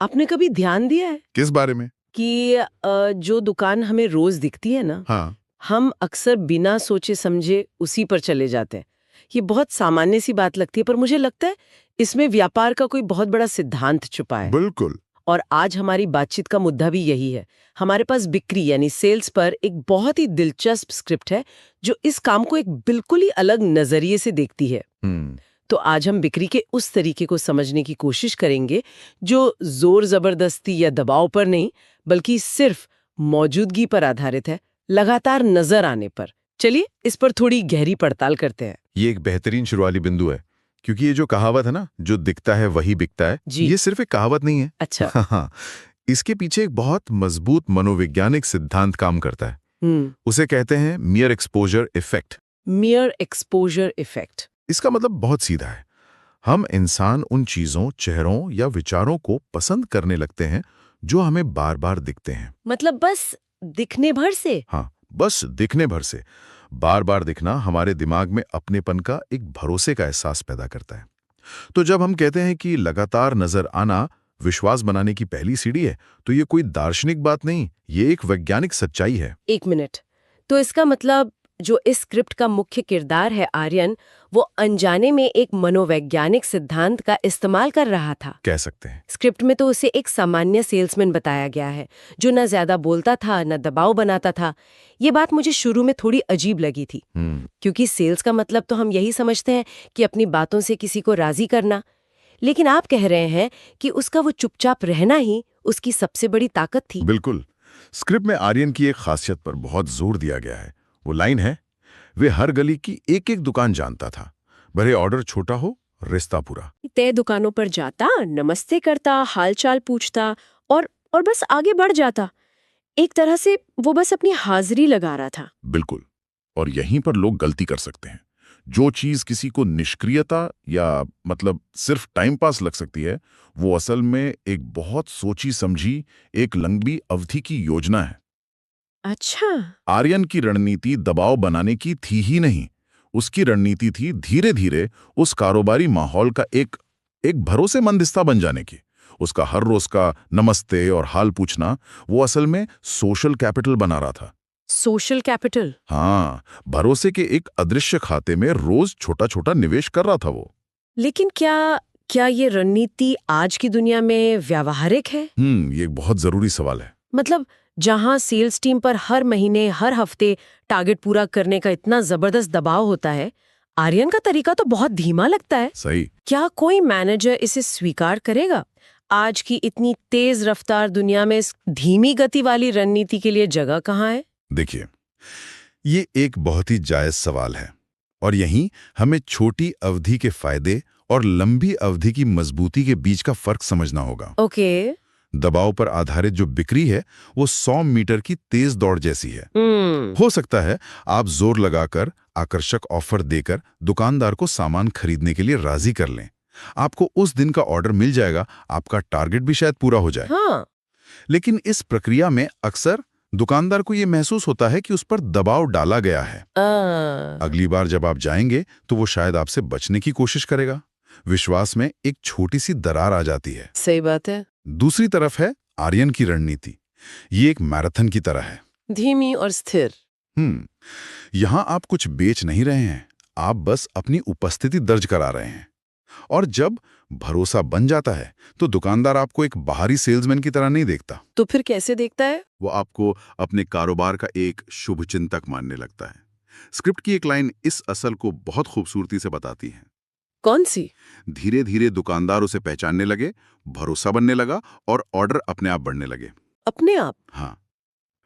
आपने कभी ध्यान दिया है किस बारे में? कि जो दुकान हमें रोज दिखती है ना, हाँ, हम अक्सर बिना सोचे समझे उसी पर चले जाते हैं। ये बहुत सामान्य सी बात लगती है, पर मुझे लगता है इसमें व्यापार का कोई बहुत बड़ा सिद्धांत छुपा है। बिल्कुल। और आज हमारी बातचीत का मुद्दा भी यही है। हमारे पास बिक्री यानी सेल्स पर एक बहुत ही दिलचस्प स्क्रिप्ट है जो इस काम को एक बिल्कुल ही अलग नजरिए से देखती है। तो आज हम बिक्री के उस तरीके को समझने की कोशिश करेंगे जो जोर जबरदस्ती या दबाव पर नहीं, बल्कि सिर्फ मौजूदगी पर आधारित है, लगातार नजर आने पर। चलिए इस पर थोड़ी गहरी पड़ताल करते हैं। ये एक बेहतरीन शुरुआती बिंदु है, क्योंकि ये जो कहावत है ना, जो दिखता है वही बिकता है, जी। ये सिर्फ एक कहावत नहीं है। अच्छा। हाँ, इसके पीछे एक बहुत मजबूत मनोवैज्ञानिक सिद्धांत काम करता है। उसे कहते हैं मियर एक्सपोजर इफेक्ट। मियर exposure effect. इसका मतलब बहुत सीधा है। हम इंसान उन चीजों, चेहरों या विचारों को पसंद करने लगते हैं जो हमें बार बार दिखते हैं। मतलब बस दिखने भर से? हाँ, बस दिखने भर से। बार बार दिखना हमारे दिमाग में अपनेपन का एक भरोसे का एहसास पैदा करता है। तो जब हम कहते हैं कि लगातार नजर आना विश्वास बनाने की पहली सीढ़ी है, तो ये कोई दार्शनिक बात नहीं, ये एक वैज्ञानिक सच्चाई है। एक मिनट, तो इसका मतलब जो इस स्क्रिप्ट का मुख्य किरदार है आर्यन, वो अनजाने में एक मनोवैज्ञानिक सिद्धांत का इस्तेमाल कर रहा था। कह सकते हैं। स्क्रिप्ट में तो उसे एक सामान्य सेल्समैन बताया गया है जो न ज्यादा बोलता था न दबाव बनाता था। ये बात मुझे शुरू में थोड़ी अजीब लगी थी, क्योंकि सेल्स का मतलब तो हम यही समझते हैं कि अपनी बातों से किसी को राजी करना। लेकिन आप कह रहे हैं कि उसका वो चुपचाप रहना ही उसकी सबसे बड़ी ताकत थी। बिल्कुल। स्क्रिप्ट में आर्यन की एक खासियत पर बहुत जोर दिया गया है। वो लाइन है, वे हर गली की एक एक दुकान जानता था, भले ऑर्डर छोटा हो, रिश्ता पूरा। तय दुकानों पर जाता, नमस्ते करता, हालचाल पूछता और बस आगे बढ़ जाता। एक तरह से वो बस अपनी हाजिरी लगा रहा था। बिल्कुल। और यहीं पर लोग गलती कर सकते हैं। जो चीज किसी को निष्क्रियता या मतलब सिर्फ टाइम पास लग सकती है, वो असल में एक बहुत सोची समझी, एक लंबी अवधि की योजना है। अच्छा। आर्यन की रणनीति दबाव बनाने की थी ही नहीं, उसकी रणनीति थी धीरे धीरे उस कारोबारी माहौल का एक भरोसेमंद हिस्सा बन जाने की। उसका हर रोज का नमस्ते और हाल पूछना वो असल में सोशल कैपिटल बना रहा था। Social capital? हाँ, भरोसे के एक अदृश्य खाते में रोज छोटा छोटा निवेश कर रहा था वो। लेकिन क्या ये रणनीति आज की दुनिया में व्यावहारिक है? ये एक बहुत जरूरी सवाल है। मतलब जहां सेल्स टीम पर हर महीने हर हफ्ते टारगेट पूरा करने का इतना जबरदस्त दबाव होता है, आर्यन का तरीका तो बहुत धीमा लगता है। सही। क्या कोई मैनेजर इसे स्वीकार करेगा? आज की इतनी तेज रफ्तार दुनिया में इस धीमी गति वाली रणनीति के लिए जगह कहाँ है? देखिए, ये एक बहुत ही जायज सवाल है, और यहीं हमें छोटी अवधि के फायदे और लंबी अवधि की मजबूती के बीच का फर्क समझना होगा। ओके। दबाव पर आधारित जो बिक्री है, वो 100 मीटर की तेज दौड़ जैसी है। हो सकता है आप जोर लगाकर, आकर्षक ऑफर देकर दुकानदार को सामान खरीदने के लिए राजी कर लें। आपको उस दिन का ऑर्डर मिल जाएगा, आपका टारगेट भी शायद पूरा हो जाए। हाँ। लेकिन इस प्रक्रिया में अक्सर दुकानदार को यह महसूस होता है कि उस पर दबाव डाला गया है। अगली बार जब आप जाएंगे तो वो शायद आपसे बचने की कोशिश करेगा। विश्वास में एक छोटी सी दरार आ जाती है। सही बात है। दूसरी तरफ है आर्यन की रणनीति। ये एक मैराथन की तरह है, धीमी और स्थिर। यहां आप कुछ बेच नहीं रहे हैं, आप बस अपनी उपस्थिति दर्ज करा रहे हैं। और जब भरोसा बन जाता है तो दुकानदार आपको एक बाहरी सेल्समैन की तरह नहीं देखता। तो फिर कैसे देखता है? वो आपको अपने कारोबार का एक शुभचिंतक मानने लगता है। स्क्रिप्ट की एक लाइन इस असल को बहुत खूबसूरती से बताती है। कौन सी? धीरे धीरे दुकानदार उसे पहचानने लगे, भरोसा बनने लगा और ऑर्डर अपने आप बढ़ने लगे। अपने आप? हाँ।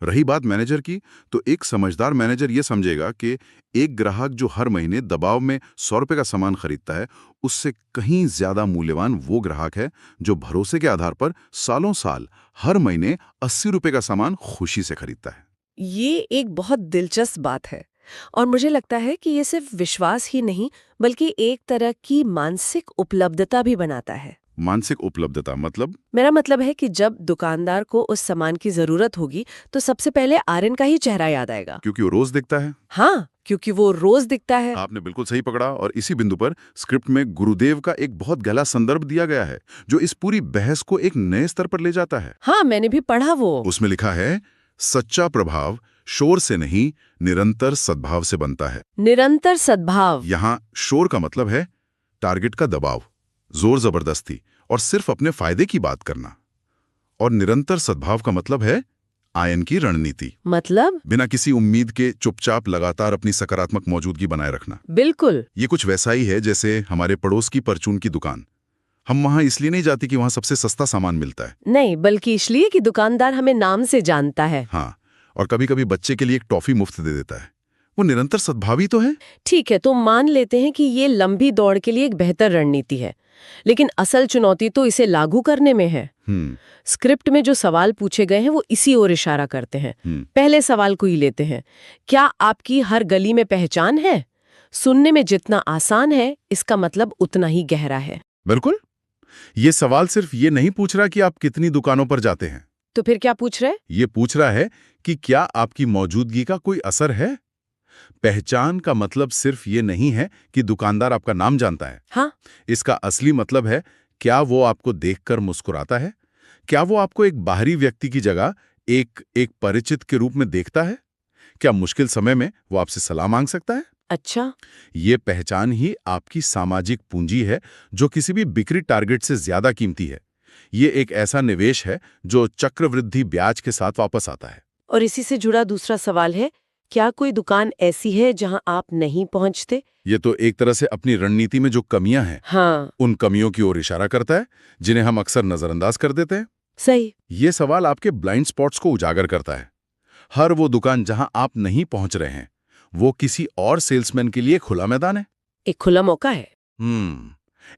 रही बात मैनेजर की, तो एक समझदार मैनेजर यह समझेगा कि एक ग्राहक जो हर महीने दबाव में 100 रुपए का सामान खरीदता है, उससे कहीं ज्यादा मूल्यवान वो ग्राहक है जो भरोसे के आधार पर सालों साल हर महीने 80 रुपए का सामान खुशी से खरीदता है। ये एक बहुत दिलचस्प बात है, और मुझे लगता है कि ये सिर्फ विश्वास ही नहीं बल्कि एक तरह की मानसिक उपलब्धता भी बनाता है। मानसिक उपलब्धता मतलब? मेरा मतलब है कि जब दुकानदार को उस सामान की जरूरत होगी तो सबसे पहले आर्यन का ही चेहरा याद आएगा। क्योंकि वो रोज दिखता है। हाँ, क्योंकि वो रोज दिखता है। आपने बिल्कुल सही पकड़ा, और इसी बिंदु पर स्क्रिप्ट में गुरुदेव का एक बहुत गहरा संदर्भ दिया गया है जो इस पूरी बहस को एक नए स्तर पर ले जाता है। हाँ, मैंने भी पढ़ा वो। उसमें लिखा है, सच्चा प्रभाव शोर से नहीं, निरंतर सद्भाव से बनता है। निरंतर सद्भाव। यहाँ शोर का मतलब है टारगेट का दबाव, जोर जबरदस्ती और सिर्फ अपने फायदे की बात करना। और निरंतर सद्भाव का मतलब है आयन की रणनीति, मतलब बिना किसी उम्मीद के चुपचाप लगातार अपनी सकारात्मक मौजूदगी बनाए रखना। बिल्कुल। ये कुछ वैसा ही है जैसे हमारे पड़ोस की परचून की दुकान। हम वहां इसलिए नहीं जाते कि वहां सबसे सस्ता सामान मिलता है। नहीं, बल्कि इसलिए कि दुकानदार हमें नाम से जानता है। हाँ, और कभी कभी बच्चे के लिए एक टॉफी मुफ्त दे देता है। वो निरंतर सद्भावी तो है। ठीक है, तो मान लेते हैं कि ये लंबी दौड़ के लिए एक बेहतर रणनीति है, लेकिन असल चुनौती तो इसे लागू करने में है। स्क्रिप्ट में जो सवाल पूछे गए हैं वो इसी ओर इशारा करते हैं। पहले सवाल को ही लेते हैं, क्या आपकी हर गली में पहचान है? सुनने में जितना आसान है, इसका मतलब उतना ही गहरा है। बिल्कुल। ये सवाल सिर्फ ये नहीं पूछ रहा कि आप कितनी दुकानों पर जाते हैं। तो फिर क्या पूछ रहे? ये पूछ रहा है कि क्या आपकी मौजूदगी का कोई असर है। पहचान का मतलब सिर्फ ये नहीं है कि दुकानदार आपका नाम जानता है। हाँ, इसका असली मतलब है, क्या वो आपको देखकर मुस्कुराता है? क्या वो आपको एक बाहरी व्यक्ति की जगह एक परिचित के रूप में देखता है? क्या मुश्किल समय में वो आपसे सलाह मांग सकता है? अच्छा। ये पहचान ही आपकी सामाजिक पूंजी है, जो किसी भी बिक्री टारगेट से ज्यादा कीमती है। ये एक ऐसा निवेश है जो चक्रवृद्धि ब्याज के साथ वापस आता है। और इसी से जुड़ा दूसरा सवाल है, क्या कोई दुकान ऐसी है जहां आप नहीं पहुंचते? ये तो एक तरह से अपनी रणनीति में जो कमियां हैं, हाँ, उन कमियों की ओर इशारा करता है, जिन्हें हम अक्सर नजरअंदाज कर देते हैं। सही। ये सवाल आपके ब्लाइंड स्पॉट्स को उजागर करता है। हर वो दुकान जहां आप नहीं पहुंच रहे हैं, वो किसी और सेल्समैन के लिए खुला मैदान है। एक खुला मौका है।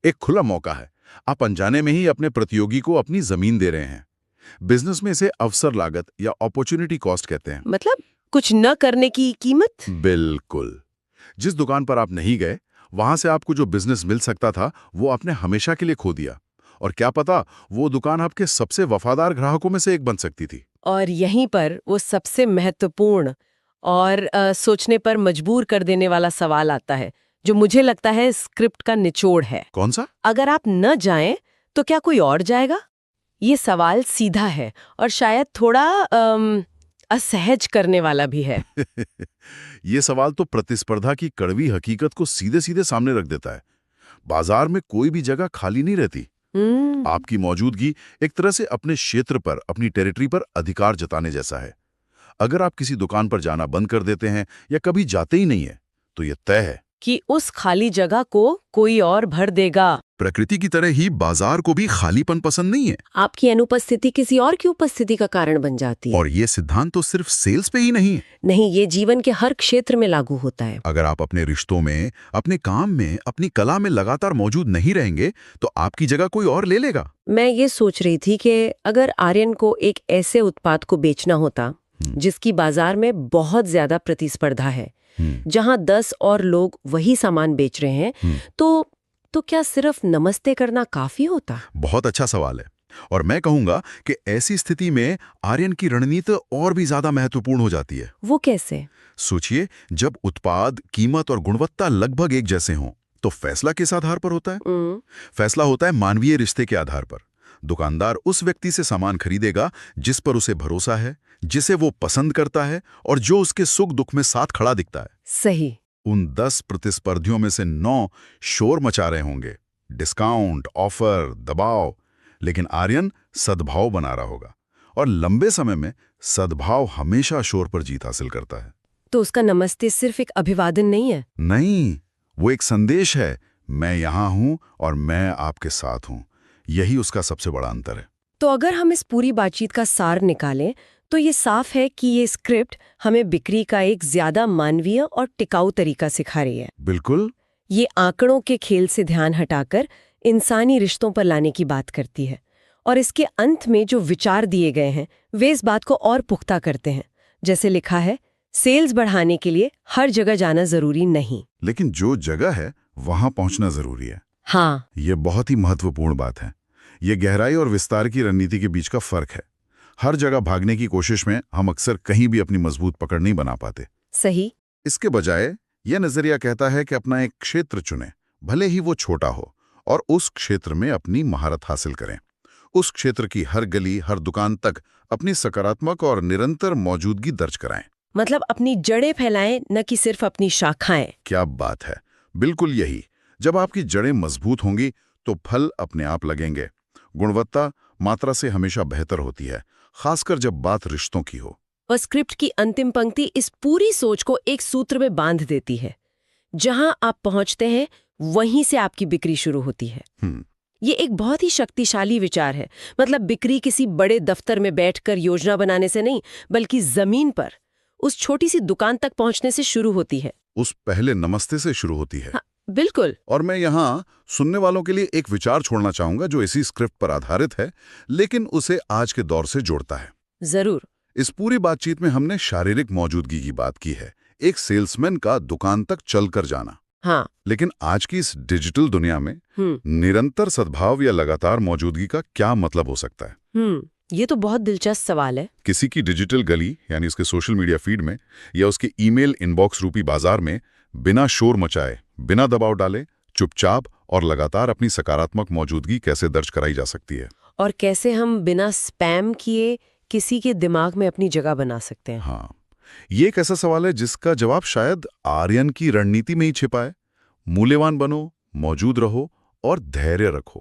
एक खुला मौका है। आप अनजाने में ही अपने प्रतियोगी को अपनी जमीन दे रहे हैं। बिजनेस में इसे अवसर लागत या अपॉर्चुनिटी कॉस्ट कहते हैं। मतलब कुछ न करने की कीमत। बिल्कुल। जिस दुकान पर आप नहीं गए, वहां से आपको जो बिजनेस मिल सकता था, वो आपने हमेशा के लिए खो दिया। और क्या पता, वो दुकान आपके सबसे वफादार ग्राहकों में से एक बन सकती थी। और यहीं पर वो सबसे महत्वपूर्ण और सोचने पर मजबूर कर देने वाला सवाल आता है, जो मुझे लगता है स्क्रिप्ट का निचोड़ है। कौन सा? अगर आप न जाएं तो क्या कोई और जाएगा? ये सवाल सीधा है और शायद थोड़ा असहज करने वाला भी है। ये सवाल तो प्रतिस्पर्धा की कड़वी हकीकत को सीधे सीधे सामने रख देता है। बाजार में कोई भी जगह खाली नहीं रहती। आपकी मौजूदगी एक तरह से अपने क्षेत्र पर, अपनी टेरिटरी पर अधिकार जताने जैसा है। अगर आप किसी दुकान पर जाना बंद कर देते हैं या कभी जाते ही नहीं है, तो यह तय है कि उस खाली जगह को कोई और भर देगा। प्रकृति की तरह ही बाजार को भी खालीपन पसंद नहीं है। आपकी अनुपस्थिति किसी और की उपस्थिति का कारण बन जाती है। और ये सिद्धांत तो सिर्फ सेल्स पे ही नहीं है। नहीं, ये जीवन के हर क्षेत्र में लागू होता है। अगर आप अपने रिश्तों में, अपने काम में, अपनी कला में लगातार मौजूद नहीं रहेंगे, तो आपकी जगह कोई और ले लेगा। मैं ये सोच रही थी कि अगर आर्यन को एक ऐसे उत्पाद को बेचना होता जिसकी बाजार में बहुत ज्यादा प्रतिस्पर्धा है, जहां 10 और लोग वही सामान बेच रहे हैं, तो क्या सिर्फ नमस्ते करना काफी होता? बहुत अच्छा सवाल है। और मैं कहूंगा कि ऐसी स्थिति में आर्यन की रणनीति और भी ज्यादा महत्वपूर्ण हो जाती है। वो कैसे? सोचिए, जब उत्पाद, कीमत और गुणवत्ता लगभग एक जैसे हों, तो फैसला किस आधार पर होता है? फैसला होता है मानवीय रिश्ते के आधार पर। दुकानदार उस व्यक्ति से सामान खरीदेगा जिस पर उसे भरोसा है, जिसे वो पसंद करता है और जो उसके सुख दुख में साथ खड़ा दिखता है। सही। उन 10 प्रतिस्पर्धियों में से 9 शोर मचा रहे होंगे, डिस्काउंट, ऑफर, दबाव, लेकिन आर्यन सद्भाव बना रहा होगा। और लंबे समय में सद्भाव हमेशा शोर पर जीत हासिल करता है। तो उसका नमस्ते सिर्फ एक अभिवादन नहीं है? नहीं, वो एक संदेश है, मैं यहां हूं और मैं आपके साथ हूं। यही उसका सबसे बड़ा अंतर है। तो अगर हम इस पूरी बातचीत का सार निकालें, तो ये साफ है कि ये स्क्रिप्ट हमें बिक्री का एक ज्यादा मानवीय और टिकाऊ तरीका सिखा रही है। बिल्कुल। ये आंकड़ों के खेल से ध्यान हटाकर इंसानी रिश्तों पर लाने की बात करती है। और इसके अंत में जो विचार दिए गए हैं, वे इस बात को और पुख्ता करते हैं। जैसे लिखा है, सेल्स बढ़ाने के लिए हर जगह जाना जरूरी नहीं, लेकिन जो जगह है वहां पहुंचना जरूरी है। हाँ, ये बहुत ही महत्वपूर्ण बात है। ये गहराई और विस्तार की रणनीति के बीच का फर्क है। हर जगह भागने की कोशिश में हम अक्सर कहीं भी अपनी मजबूत पकड़ नहीं बना पाते। सही। इसके बजाय यह नजरिया कहता है कि अपना एक क्षेत्र चुनें, भले ही वो छोटा हो, और उस क्षेत्र में अपनी महारत हासिल करें। उस क्षेत्र की हर गली, हर दुकान तक अपनी सकारात्मक और निरंतर मौजूदगी दर्ज कराएं। मतलब अपनी जड़ें फैलाएं, न कि सिर्फ अपनी शाखाएं। क्या बात है, बिल्कुल यही। जब आपकी जड़ें मजबूत होंगी तो फल अपने आप लगेंगे। गुणवत्ता मात्रा से हमेशा बेहतर होती है, खासकर जब बात रिश्तों की हो। और स्क्रिप्ट की अंतिम पंक्ति इस पूरी सोच को एक सूत्र में बांध देती है। जहां आप पहुंचते हैं, वहीं से आपकी बिक्री शुरू होती है। ये एक बहुत ही शक्तिशाली विचार है। मतलब बिक्री किसी बड़े दफ्तर में बैठकर योजना बनाने से नहीं, बल्कि जमीन पर उस छोटी सी दुकान तक पहुंचने से शुरू होती है। उस पहले नमस्ते से शुरू होती है। हाँ, बिल्कुल। और मैं यहाँ सुनने वालों के लिए एक विचार छोड़ना चाहूंगा जो इसी स्क्रिप्ट पर आधारित है, लेकिन उसे आज के दौर से जोड़ता है। जरूर। इस पूरी बातचीत में हमने शारीरिक मौजूदगी की बात की है, एक सेल्समैन का दुकान तक चलकर जाना। हाँ। लेकिन आज की इस डिजिटल दुनिया में निरंतर सद्भाव या लगातार मौजूदगी का क्या मतलब हो सकता है? ये तो बहुत दिलचस्प सवाल है। किसी की डिजिटल गली यानी उसके सोशल मीडिया फीड में या उसके ईमेल इनबॉक्स रूपी बाजार में बिना शोर मचाए, बिना दबाव डाले, चुपचाप और लगातार अपनी सकारात्मक मौजूदगी कैसे दर्ज कराई जा सकती है? और कैसे हम बिना स्पैम किए किसी के दिमाग में अपनी जगह बना सकते हैं? हाँ, ये एक ऐसा सवाल है जिसका जवाब शायद आर्यन की रणनीति में ही छिपा है। मूल्यवान बनो, मौजूद रहो और धैर्य रखो।